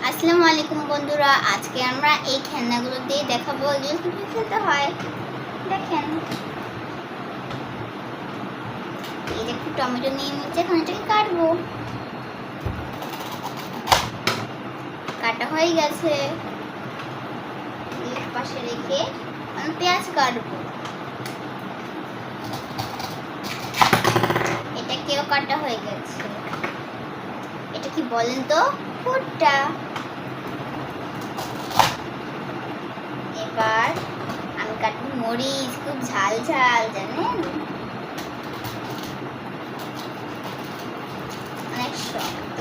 আসসালামু আলাইকুম বন্ধুরা, আজকে আমরা এই খেলনাগুলো দিয়ে দেখাবো এগুলো কিভাবে খেলতে হয়। দেখেন, এই যে একটু টমেটো নিয়ে নিচ্ছে, এখন এটাকে কাটবো। কাটা হয়ে গেছে, এই পাশে রেখে আমি পেঁয়াজ কাটবো। এটা কেউ কাটা হয়ে গেছে। এটা কি বলেন তো? ভুট্টা। এবার আমি কাটবো মরিচ, খুব ঝাল ঝাল, জানেন, অনেক শক্ত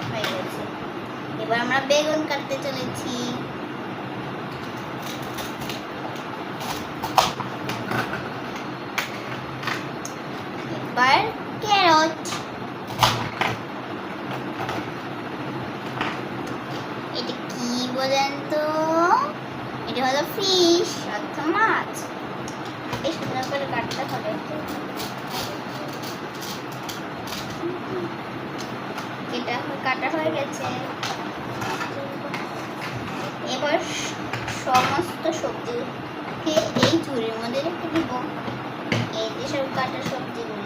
হয়ে গেছে। এবার আমরা বেগুন কাটতে চলেছি। এবার ক্যারট। এটা কি বলেন তো? এটা হলো ফিশ, অর্থাৎ মাছ। বেশ সুন্দর করে কাটতে হবে। এটা কাটা হয়ে গেছে। এবার সমস্ত সবজিকে এই ঝুড়ির মধ্যে রেখে দিব। এই যে সব কাটা সবজিগুলো।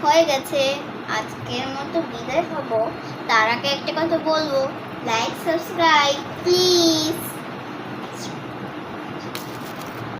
হয়ে গেছে। আজকের মতো বিদায় হব। তার আগে একটা কথা বলবো, লাইক সাবস্ক্রাইব প্লিজ।